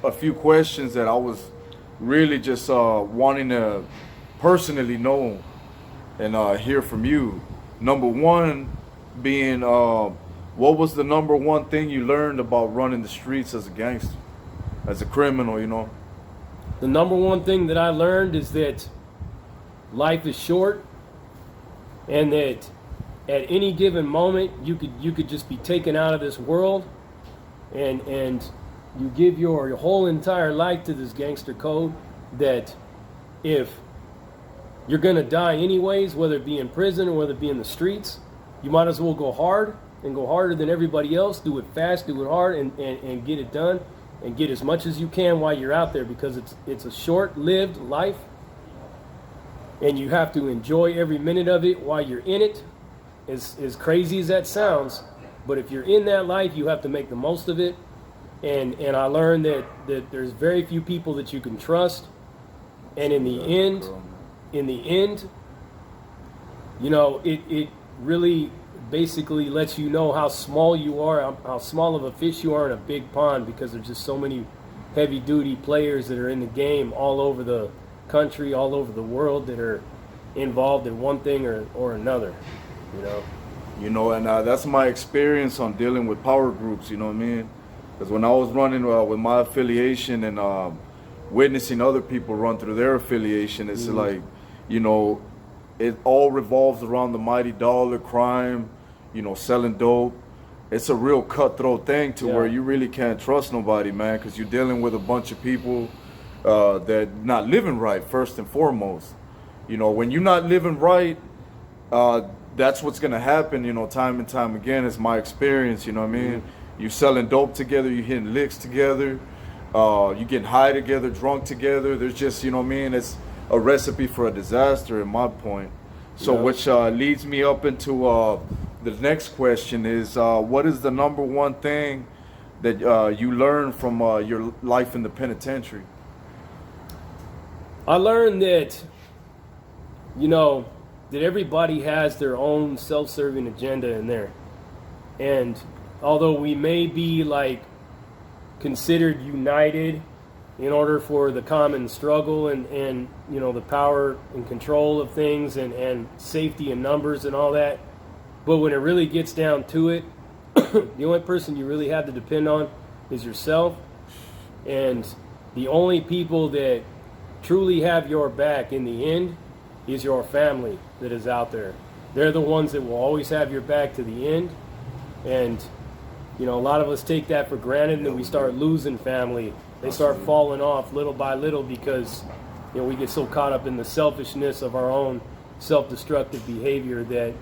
a few questions that I was really just wanting to personally know and hear from you. Number one being, what was the number one thing you learned about running the streets as a gangster, as a criminal, you know? The number one thing that I learned is that life is short, and that at any given moment you could just be taken out of this world, and you give your whole entire life to this gangster code, that if you're gonna die anyways, whether it be in prison or whether it be in the streets, you might as well go hard and go harder than everybody else. Do it fast, do it hard, and get it done, and get as much as you can while you're out there, because it's a short-lived life, and you have to enjoy every minute of it while you're in it. As crazy as that sounds, but if you're in that life, you have to make the most of it. And I learned that there's very few people that you can trust, and in the end, you know, it really basically lets you know how small you are, how small of a fish you are in a big pond, because there's just so many heavy duty players that are in the game all over the country, all over the world, that are involved in one thing or another, you know. You know, and that's my experience on dealing with power groups, you know what I mean? Because when I was running with my affiliation and witnessing other people run through their affiliation, it's like, you know, it all revolves around the mighty dollar, crime, you know, selling dope. It's a real cutthroat thing to where you really can't trust nobody, man, because you're dealing with a bunch of people that not living right, first and foremost. You know, when you're not living right, that's what's gonna happen, you know, time and time again. It's my experience, you know what I mean? You selling dope together, you hitting licks together, you getting high together, drunk together. There's just, you know what I mean? It's a recipe for a disaster, in my point. So, which leads me up into the next question is, what is the number one thing that you learned from your life in the penitentiary? I learned that, you know, that everybody has their own self-serving agenda in there. And although we may be like considered united in order for the common struggle and you know, the power and control of things and safety and numbers and all that, but when it really gets down to it, the only person you really have to depend on is yourself. And the only people that truly have your back in the end is your family that is out there. They're the ones that will always have your back to the end. And you know, a lot of us take that for granted, and then we start losing family. They start falling off little by little because, you know, we get so caught up in the selfishness of our own self-destructive behavior that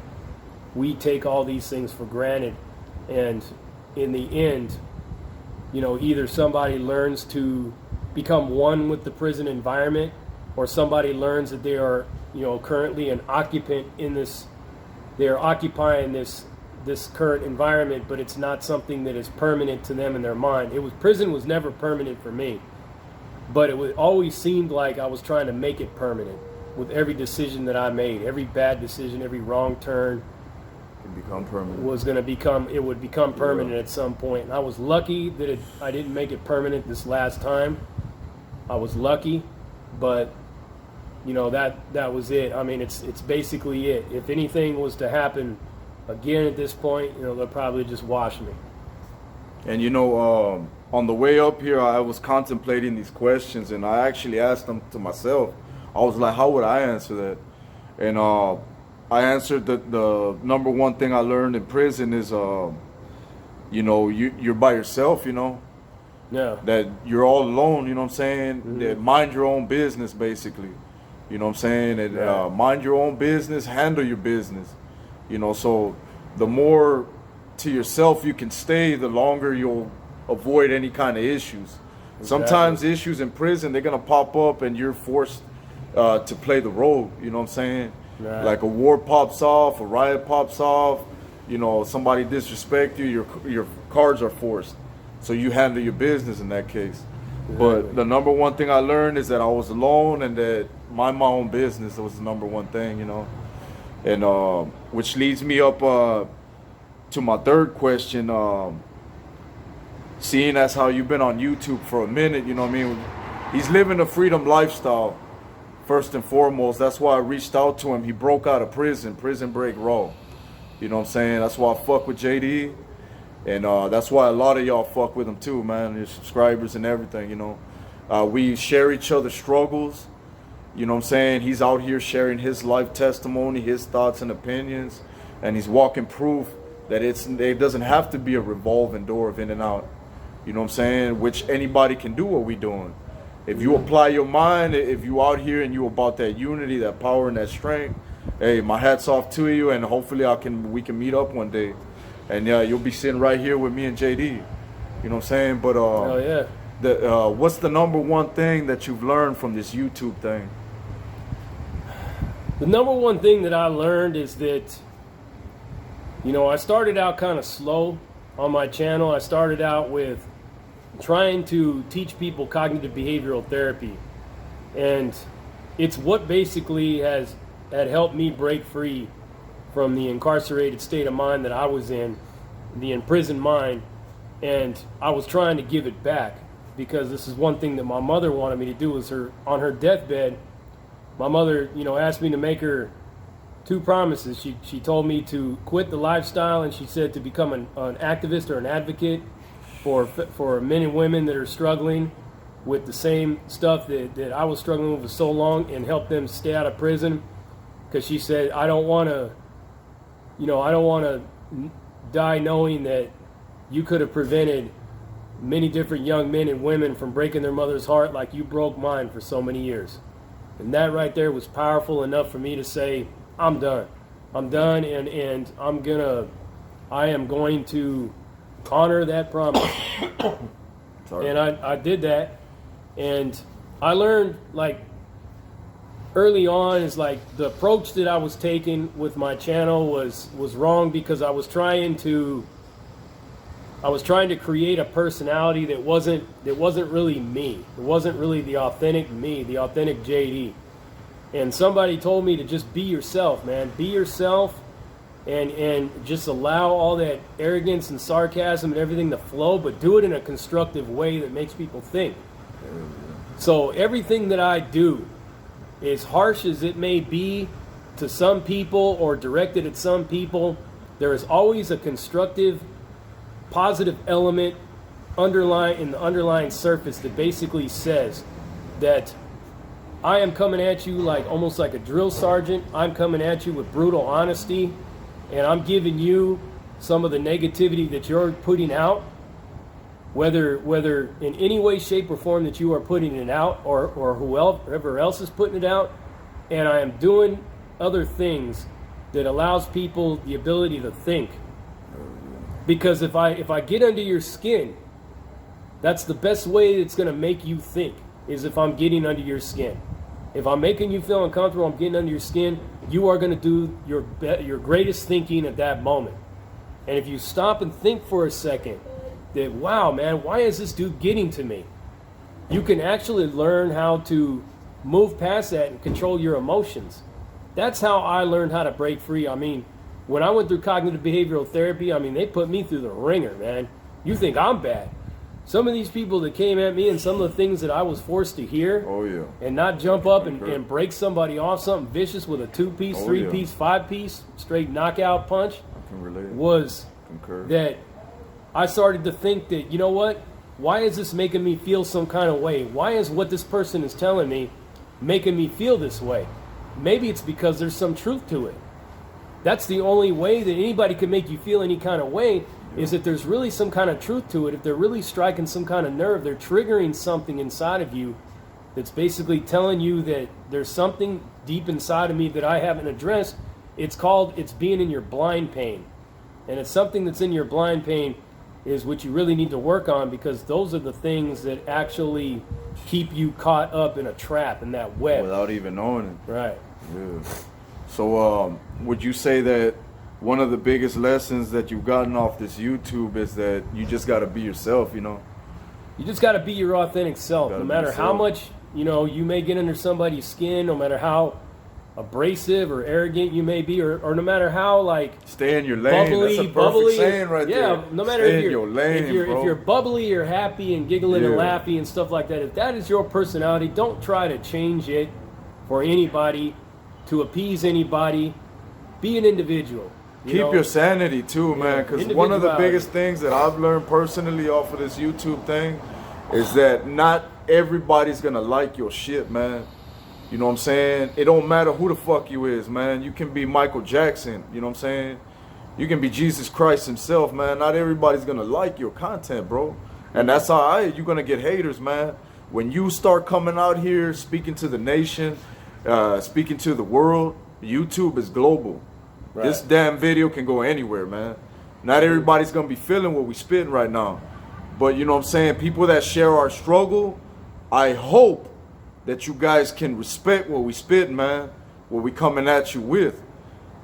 we take all these things for granted. And in the end, you know, either somebody learns to become one with the prison environment, or somebody learns that they are, you know, currently an occupant in this, they are occupying this current environment, but it's not something that is permanent to them in their mind. Prison was never permanent for me, but it always seemed like I was trying to make it permanent with every decision that I made. Every bad decision, every wrong turn It become permanent. it would become permanent at some point. And I was lucky that I didn't make it permanent this last time. I was lucky, but you know, that was it. I mean, it's basically it. If anything was to happen again at this point, you know, they'll probably just wash me. And you know, on the way up here, I was contemplating these questions, and I actually asked them to myself. I was like, how would I answer that? And I answered that the number one thing I learned in prison is, you know, you're by yourself, you know. Yeah. That you're all alone, you know what I'm saying? That mind your own business, basically. You know what I'm saying? And mind your own business, handle your business. You know, so the more to yourself you can stay, the longer you'll avoid any kind of issues. Exactly. Sometimes issues in prison, they're going to pop up and you're forced to play the role, you know what I'm saying? Right. Like a war pops off, a riot pops off, you know, somebody disrespect you, your cards are forced. So you handle your business in that case. Exactly. But the number one thing I learned is that I was alone, and that mind my own business was the number one thing, you know. And which leads me up to my third question. seeing as how you've been on YouTube for a minute, you know what I mean? He's living a freedom lifestyle, first and foremost. That's why I reached out to him. He broke out of prison break raw. You know what I'm saying? That's why I fuck with JD. And that's why a lot of y'all fuck with him too, man. Your subscribers and everything, you know. We share each other's struggles. You know what I'm saying? He's out here sharing his life testimony, his thoughts and opinions. And he's walking proof that it doesn't have to be a revolving door of in and out. You know what I'm saying? Which anybody can do what we doing. If you apply your mind, if you out here and you about that unity, that power and that strength, hey, my hat's off to you, and hopefully we can meet up one day. And you'll be sitting right here with me and JD. You know what I'm saying? But oh yeah. What's the number one thing that you've learned from this YouTube thing? The number one thing that I learned is that, you know, I started out kind of slow on my channel. I started out with trying to teach people cognitive behavioral therapy. And it's what basically had helped me break free from the incarcerated state of mind that I was in, the imprisoned mind. And I was trying to give it back, because this is one thing that my mother wanted me to do. Was on her deathbed, my mother, you know, asked me to make her two promises. She told me to quit the lifestyle, and she said to become an activist or an advocate for men and women that are struggling with the same stuff that I was struggling with for so long, and help them stay out of prison. Because she said, I don't want to die knowing that you could have prevented many different young men and women from breaking their mother's heart like you broke mine for so many years. And that right there was powerful enough for me to say, I'm done. I'm done, and I am going to honor that promise. And I did that. And I learned, like, early on, is like the approach that I was taking with my channel was wrong, because I was trying to create a personality that wasn't really me. It wasn't really the authentic me, the authentic JD. And somebody told me to just be yourself, man. Be yourself, and just allow all that arrogance and sarcasm and everything to flow, but do it in a constructive way that makes people think. So everything that I do, as harsh as it may be to some people or directed at some people, there is always a constructive, positive element in the underlying surface that basically says that I am coming at you like almost like a drill sergeant. I'm coming at you with brutal honesty, and I'm giving you some of the negativity that you're putting out, whether in any way, shape, or form that you are putting it out, or whoever else is putting it out. And I am doing other things that allows people the ability to think. Because if I get under your skin, that's the best way it's going to make you think, is if I'm getting under your skin. If I'm making you feel uncomfortable, I'm getting under your skin, you are going to do your greatest thinking at that moment. And if you stop and think for a second that, wow, man, why is this dude getting to me? You can actually learn how to move past that and control your emotions. That's how I learned how to break free. I mean, when I went through cognitive behavioral therapy, I mean, they put me through the ringer, man. You think I'm bad. Some of these people that came at me and some of the things that I was forced to hear, and not jump up and break somebody off something vicious with a 2-piece, 3-piece, 5-piece, straight knockout punch, was that I started to think that, you know what? Why is this making me feel some kind of way? Why is what this person is telling me making me feel this way? Maybe it's because there's some truth to it. That's the only way that anybody can make you feel any kind of way, is that there's really some kind of truth to it. If they're really striking some kind of nerve, they're triggering something inside of you that's basically telling you that there's something deep inside of me that I haven't addressed. It's being in your blind pain. And it's something that's in your blind pain is what you really need to work on, because those are the things that actually keep you caught up in a trap, in that web. Without even knowing it. Right. Yeah. So would you say that one of the biggest lessons that you've gotten off this YouTube is that you just got to be yourself, you know? You just got to be your authentic self. No matter how much, you know, you may get under somebody's skin, no matter how abrasive or arrogant you may be, or no matter how like stay in your lane. bubbly, That's a perfect saying right yeah, there. Yeah, no matter stay if in you're, your lane, if you're bubbly or happy and giggling and laughing and stuff like that, if that is your personality, don't try to change it for anybody, to appease anybody. Be an individual. Keep your sanity too, man, because one of the biggest things that I've learned personally off of this YouTube thing is that not everybody's gonna like your shit, man. You know what I'm saying? It don't matter who the fuck you is, man. You can be Michael Jackson, you know what I'm saying? You can be Jesus Christ himself, man. Not everybody's gonna like your content, bro. And that's all right. You're gonna get haters, man. When you start coming out here speaking to the nation, speaking to the world, YouTube is global. Right. This damn video can go anywhere, man. Not everybody's gonna be feeling what we spitting right now. But you know what I'm saying? People that share our struggle, I hope that you guys can respect what we spitting, man. What we coming at you with.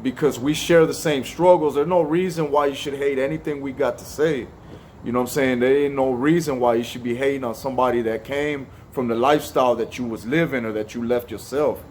Because we share the same struggles. There's no reason why you should hate anything we got to say. You know what I'm saying? There ain't no reason why you should be hating on somebody that came from the lifestyle that you was living or that you left yourself.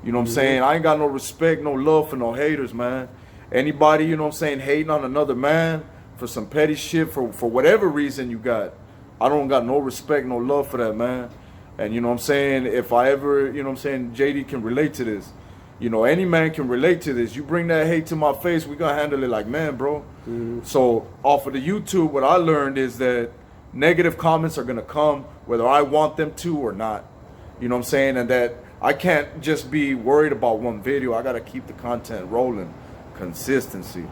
You know what I'm saying? I ain't got no respect, no love for no haters, man. Anybody, you know what I'm saying, hating on another man for some petty shit, for whatever reason you got, I don't got no respect, no love for that, man. And you know what I'm saying, if I ever, you know what I'm saying, JD can relate to this. You know, any man can relate to this. You bring that hate to my face, we gonna handle it like man, bro. So off of the YouTube, what I learned is that negative comments are gonna come whether I want them to or not. You know what I'm saying? And that I can't just be worried about one video. I gotta keep the content rolling. Consistency.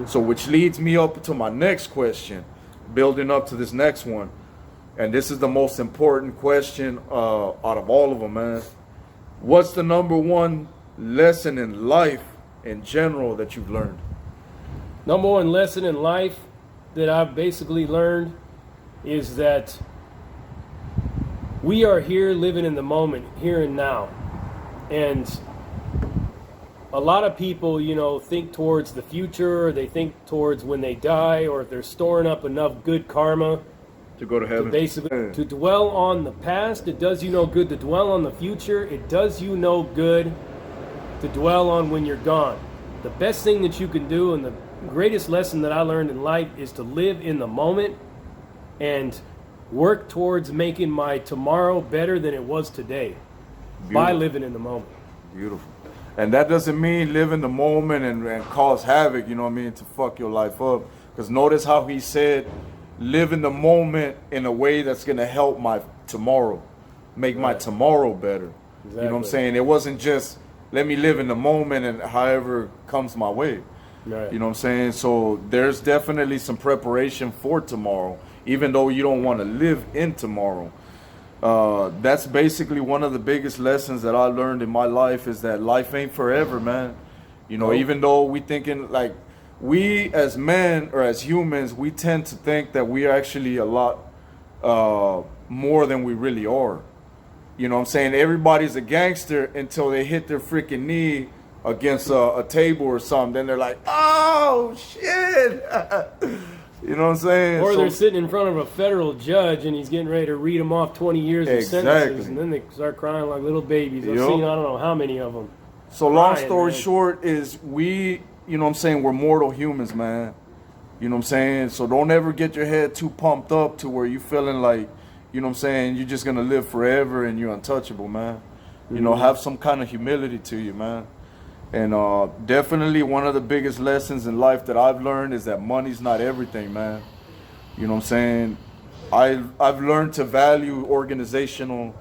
So which leads me up to my next question, building up to this next one. And this is the most important question out of all of them, man. What's the number one lesson in life in general that you've learned? Number one lesson in life that I've basically learned is that we are here living in the moment, here and now. And a lot of people, you know, think towards the future, or they think towards when they die, or if they're storing up enough good karma to go to heaven. To basically, to dwell on the past, it does you no good. To dwell on the future, it does you no good to dwell on when you're gone. The best thing that you can do, and the greatest lesson that I learned in life, is to live in the moment and work towards making my tomorrow better than it was today. Beautiful. By living in the moment. Beautiful. And that doesn't mean live in the moment and cause havoc, you know what I mean, to fuck your life up. Because notice how he said, live in the moment in a way that's going to help my tomorrow, make my tomorrow better. Exactly. You know what I'm saying? It wasn't just, let me live in the moment and however comes my way. Right. You know what I'm saying? So there's definitely some preparation for tomorrow, even though you don't want to live in tomorrow. That's basically one of the biggest lessons that I learned in my life, is that life ain't forever, man. You know, even though we thinking like, we as men or as humans, we tend to think that we are actually a lot more than we really are. You know what I'm saying? Everybody's a gangster until they hit their freaking knee against a table or something. Then they're like, oh, shit. You know what I'm saying? Or they're sitting in front of a federal judge and he's getting ready to read them off 20 years of sentences. And then they start crying like little babies. I've seen I don't know how many of them. So long story short is we, you know what I'm saying, we're mortal humans, man. You know what I'm saying? So don't ever get your head too pumped up to where you feeling like, you know what I'm saying, you're just going to live forever and you're untouchable, man. You know, have some kind of humility to you, man. And definitely one of the biggest lessons in life that I've learned is that money's not everything, man. You know what I'm saying? I've learned to value organizational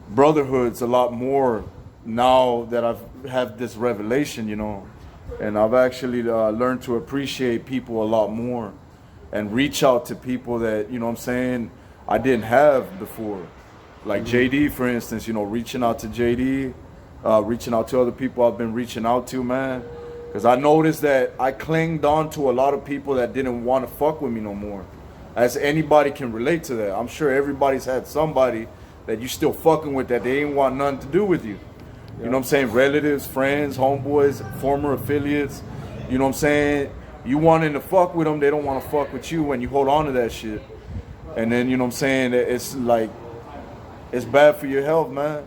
brotherhoods a lot more now that I've had this revelation, you know. And I've actually learned to appreciate people a lot more and reach out to people that, you know what I'm saying, I didn't have before. Like JD, for instance, you know, reaching out to JD, reaching out to other people I've been reaching out to, man. Because I noticed that I clinged on to a lot of people that didn't want to fuck with me no more. As anybody can relate to that. I'm sure everybody's had somebody that you still fucking with that they ain't want nothing to do with you. You know what I'm saying? Relatives, friends, homeboys, former affiliates. You know what I'm saying? You wanting to fuck with them, they don't want to fuck with you when you hold on to that shit. And then, you know what I'm saying, it's like, it's bad for your health, man.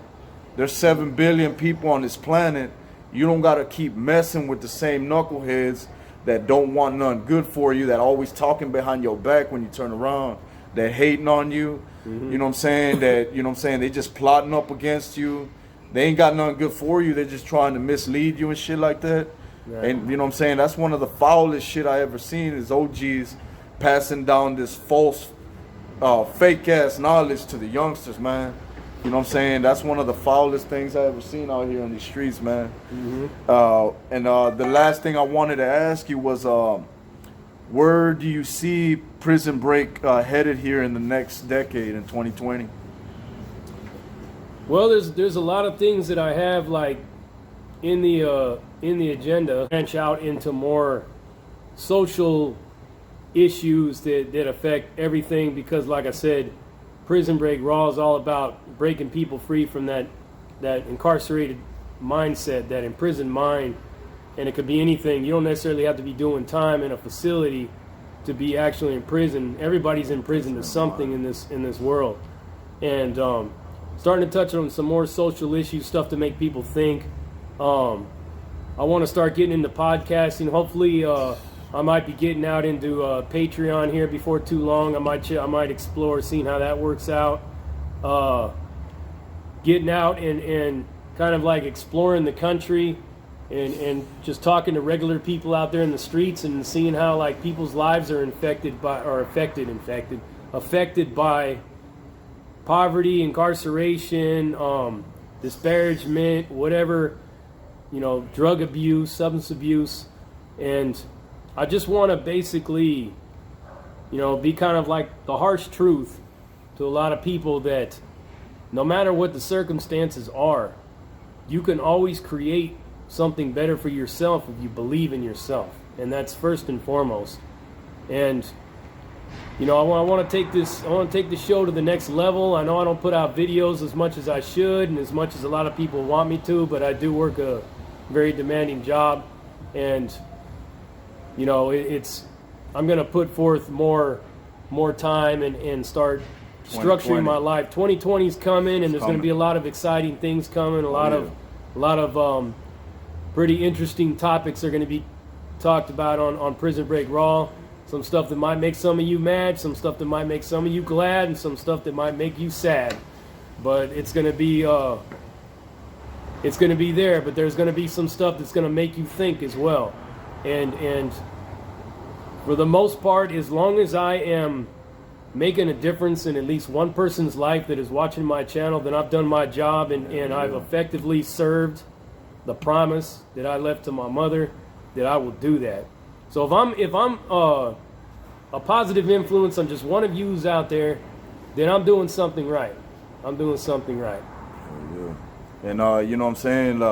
There's 7 billion people on this planet. You don't gotta keep messing with the same knuckleheads that don't want none good for you, that always talking behind your back when you turn around, that hating on you. You know what I'm saying? That, you know what I'm saying, they just plotting up against you. They ain't got nothing good for you. They're just trying to mislead you and shit like that. Right. And you know what I'm saying? That's one of the foulest shit I ever seen is OGs passing down this false, fake ass knowledge to the youngsters, man. You know what I'm saying? That's one of the foulest things I ever seen out here on these streets, man. And the last thing I wanted to ask you was, where do you see Prison Break headed here in the next decade in 2020? Well, there's a lot of things that I have like in the agenda, branch out into more social issues that affect everything, because like I said, Prison Break Raw is all about breaking people free from that incarcerated mindset, that imprisoned mind. And it could be anything. You don't necessarily have to be doing time in a facility to be actually in prison. Everybody's in prison to something in this world. And starting to touch on some more social issues, stuff to make people think. I want to start getting into podcasting. Hopefully, I might be getting out into Patreon here before too long. I might explore seeing how that works out. Getting out and kind of like exploring the country and just talking to regular people out there in the streets and seeing how like people's lives are affected by poverty, incarceration, disparagement, whatever, drug abuse, substance abuse. And I just want to basically, be kind of like the harsh truth to a lot of people that no matter what the circumstances are, you can always create something better for yourself if you believe in yourself. And that's first and foremost. And I want to take this show to the next level. I know I don't put out videos as much as I should and as much as a lot of people want me to, but I do work a very demanding job. And I'm going to put forth more time and start structuring my life. 2020 is coming, and there's going to be a lot of exciting things coming. A lot of pretty interesting topics are going to be talked about on Prison Break Raw. Some stuff that might make some of you mad, some stuff that might make some of you glad, and some stuff that might make you sad. But it's going to be there. But there's going to be some stuff that's going to make you think as well. And for the most part, as long as I am making a difference in at least one person's life that is watching my channel, then I've done my job, and I've effectively served the promise that I left to my mother that I will do that. So if I'm a positive influence on just one of yous out there, then I'm doing something right. I'm doing something right. Yeah. And you know what I'm saying?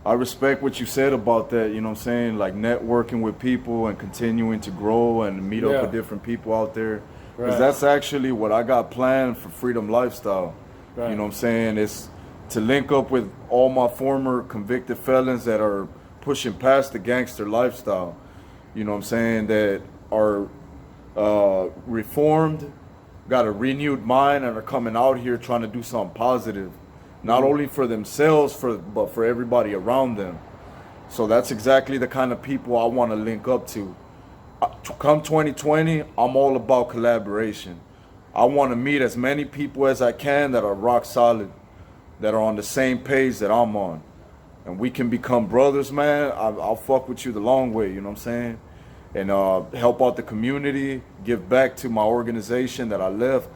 I respect what you said about that, you know what I'm saying? Like networking with people and continuing to grow and meet up with different people out there. Because that's actually what I got planned for Freedom Lifestyle. Right. You know what I'm saying? It's to link up with all my former convicted felons that are pushing past the gangster lifestyle. You know what I'm saying? That are reformed, got a renewed mind, and are coming out here trying to do something positive. Not only for themselves, but for everybody around them. So that's exactly the kind of people I want to link up to. Come 2020, I'm all about collaboration. I want to meet as many people as I can that are rock solid, that are on the same page that I'm on. And we can become brothers, man. I'll fuck with you the long way, you know what I'm saying? And help out the community, give back to my organization that I left.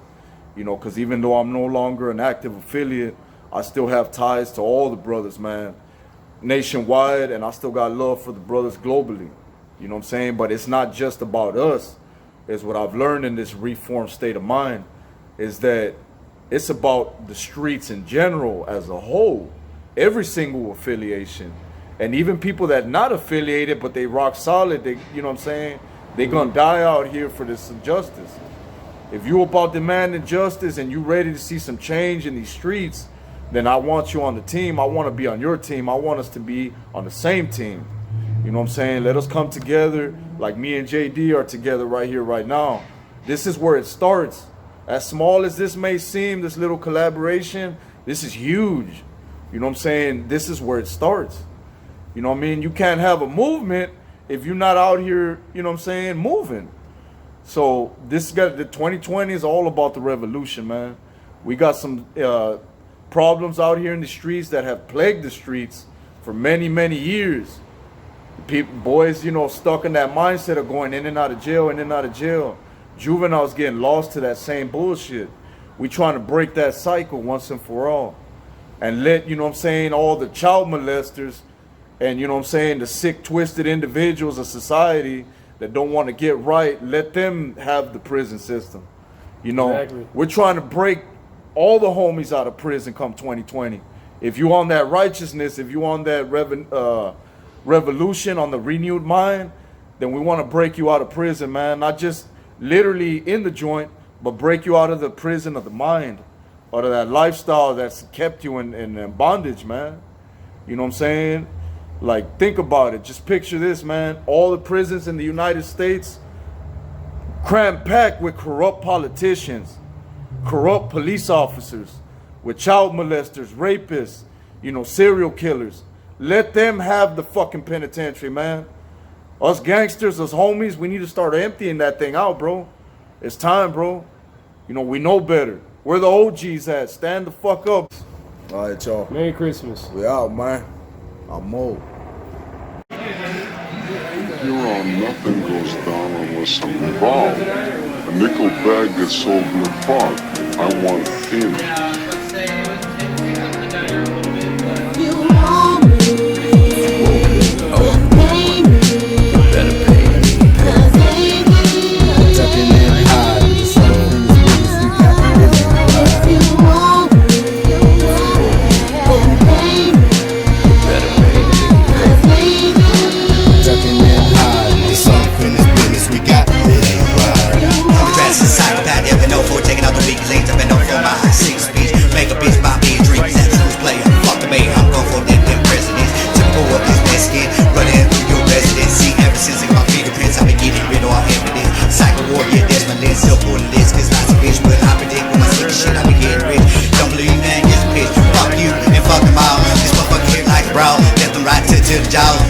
Because even though I'm no longer an active affiliate, I still have ties to all the brothers, man, nationwide, and I still got love for the brothers globally. You know what I'm saying? But it's not just about us. It's what I've learned in this reformed state of mind, is that it's about the streets in general as a whole, every single affiliation. And even people that not affiliated, but they rock solid, they, you know what I'm saying? They gonna die out here for this injustice. If you about demanding justice and you ready to see some change in these streets, then I want you on the team. I want to be on your team. I want us to be on the same team. You know what I'm saying? Let us come together like me and JD are together right here, right now. This is where it starts. As small as this may seem, this little collaboration, This is huge. You know what I'm saying? This is where it starts. You know what I mean? You can't have a movement if you're not out here, you know what I'm saying, moving. So this got the 2020 is all about the revolution, man. We got some problems out here in the streets that have plagued the streets for many, many years. People, boys, you know, stuck in that mindset of going in and out of jail, in and out of jail. Juveniles getting lost to that same bullshit. We trying to break that cycle once and for all. And let, you know what I'm saying, all the child molesters and, you know what I'm saying, the sick, twisted individuals of society that don't want to get right, let them have the prison system. You know, Exactly. We're trying to break all the homies out of prison come 2020. If you on that righteousness, if you on that revolution, on the renewed mind, then we want to break you out of prison, man. Not just literally in the joint, but break you out of the prison of the mind, out of that lifestyle that's kept you in bondage, man. You know what I'm saying? Like, think about it. Just picture this, man. All the prisons in the United States cram-packed with corrupt politicians, corrupt police officers, with child molesters, rapists, you know, serial killers. Let them have the fucking penitentiary, man. Us gangsters, us homies, we need to start emptying that thing out, bro. It's time, bro. You know, we know better. Where the OGs at? Stand the fuck up. All right, y'all. Merry Christmas. We out, man. I'm old. Here on Nothing Goes Down Unless I'm Involved. A nickel bag gets sold in a park. I want payment.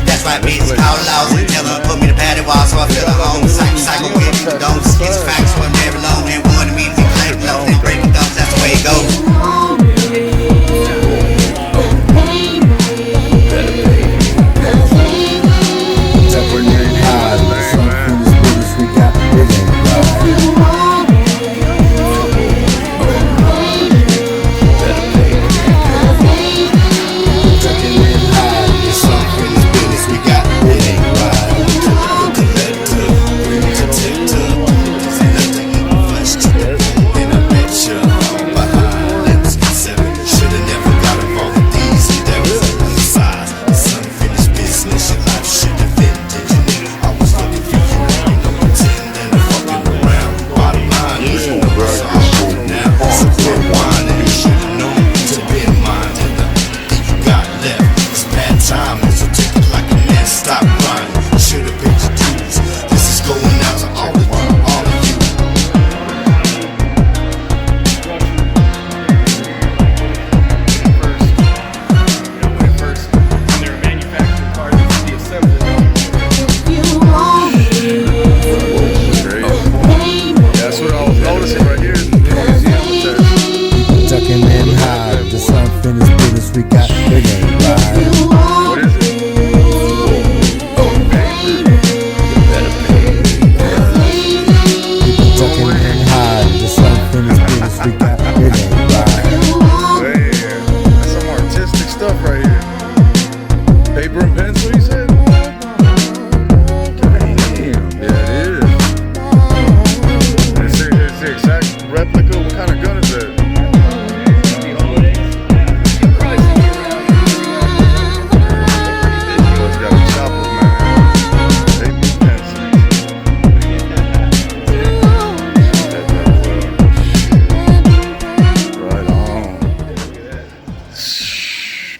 That's right, bitch, all laws. Tell them put me to patty wall, so I feel at home. Cycle with don't skits facts, so I'm never alone. And wanted me to be claimed low, then breaking thumbs, that's the way it goes.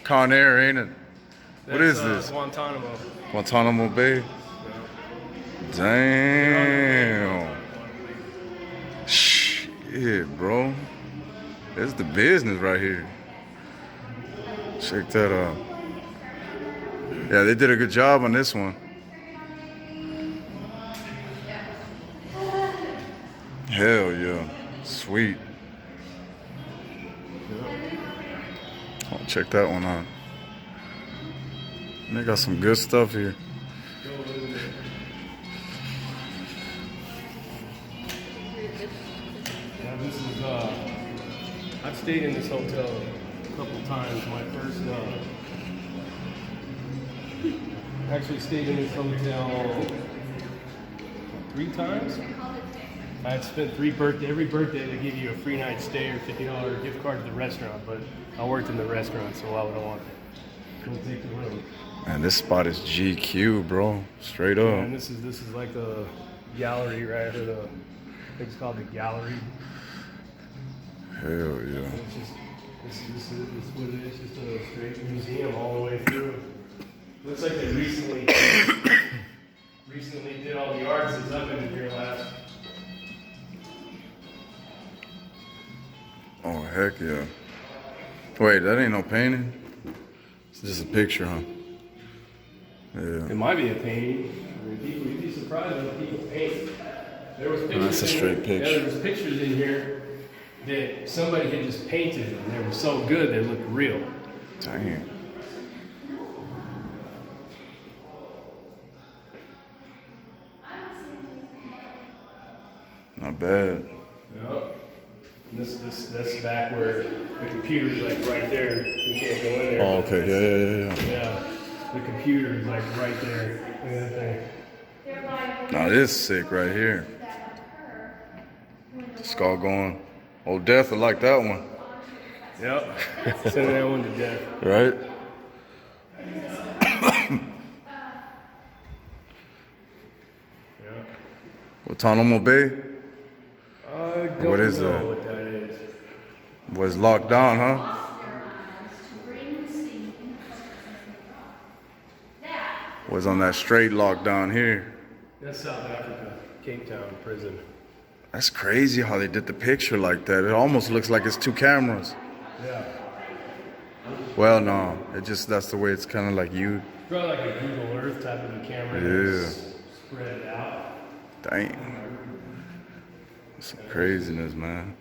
Con Air, ain't it? What is That's, this? Guantanamo. Guantanamo Bay? Damn. Shit, bro. That's the business right here. Check that out. Yeah, they did a good job on this one. Hell yeah. Sweet. Oh, check that one out. They got some good stuff here. Now this is, I've stayed in this hotel a couple times. My first, actually stayed in this hotel 3 times. I had spent every birthday they give you a free night stay or $50 gift card to the restaurant, but I worked in the restaurant, so why would I want to take the room? Man, this spot is GQ, bro. Straight up. And this is like a gallery, right? Or I think it's called the gallery. Hell yeah. It's just, this is what it is, just a straight museum all the way through. Looks like they recently did all the art since I've been here last. Oh, heck yeah. Wait, that ain't no painting? It's just a picture, huh? Yeah. It might be a painting. I mean, you'd be surprised when people paint. There was pictures. That's a straight picture. Yeah, there was pictures in here that somebody had just painted, and they were so good they looked real. Dang. Not bad. Yep. That's back where the computer's like right there. You can't go in there. Oh, okay. Yeah. Yeah. The computer is like right there. Look at that thing. Now this is sick right here. Skull going. Old Death would like that one. Yep. Send that one to death. Right? Yeah. Guantanamo Bay? I don't What is know that? what that is. Was locked down, huh? Was on that straight lockdown here. That's South Africa, Cape Town prison. That's crazy how they did the picture like that. It almost looks like it's 2 cameras. Yeah. Well, no, that's the way it's kind of like you. Probably like a Google Earth type of a camera. Yeah. That's spread it out. Dang. Some craziness, man.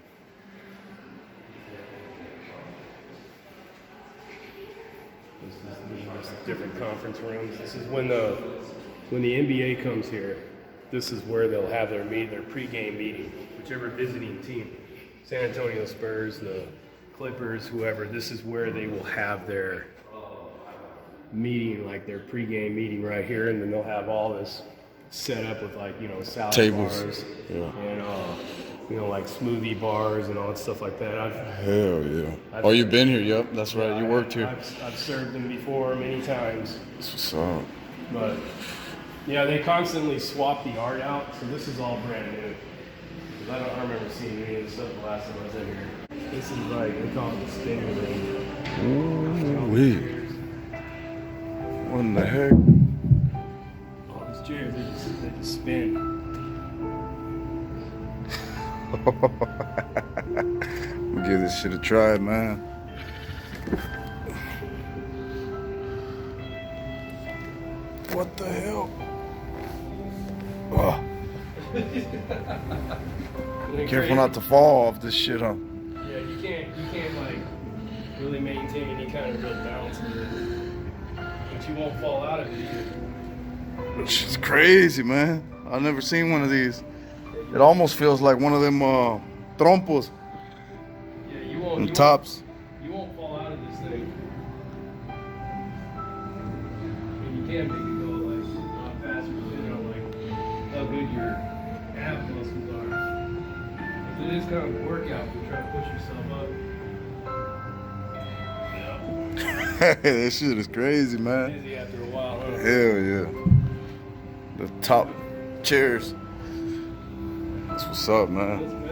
This is just different conference rooms. This is when the NBA comes here. This is where they'll have their pregame meeting. Whichever visiting team, San Antonio Spurs, the Clippers, whoever. This is where they will have their meeting, like their pregame meeting right here, and then they'll have all this set up with salad Tables. bars, Yeah. and like smoothie bars and all that stuff like that. Hell yeah. Oh, you've been here? Yep, that's right. You worked here. I've served them before many times, That's what's up. but yeah, they constantly swap the art out, so this is all brand new. 'Cause I don't remember seeing any of this stuff the last time I was in here. This is like, we call it the spinner room. Ooh-wee. What in the heck? All these chairs, they just spin. We'll give this shit a try, man. What the hell? Oh. Careful not to fall off this shit, huh? Yeah, you can't like really maintain any kind of real balance with it. But you won't fall out of it either. This shit's crazy, man. I've never seen one of these. It almost feels like one of them trompos Yeah, you won't. and tops. You won't fall out of this thing. And you can make it go like a lot faster, depending on like how good your ab muscles are. But it is kind of a workout to try to push yourself up. This shit is crazy, man. Easy after a while, huh? Hell yeah. The top chairs. That's what's up, man.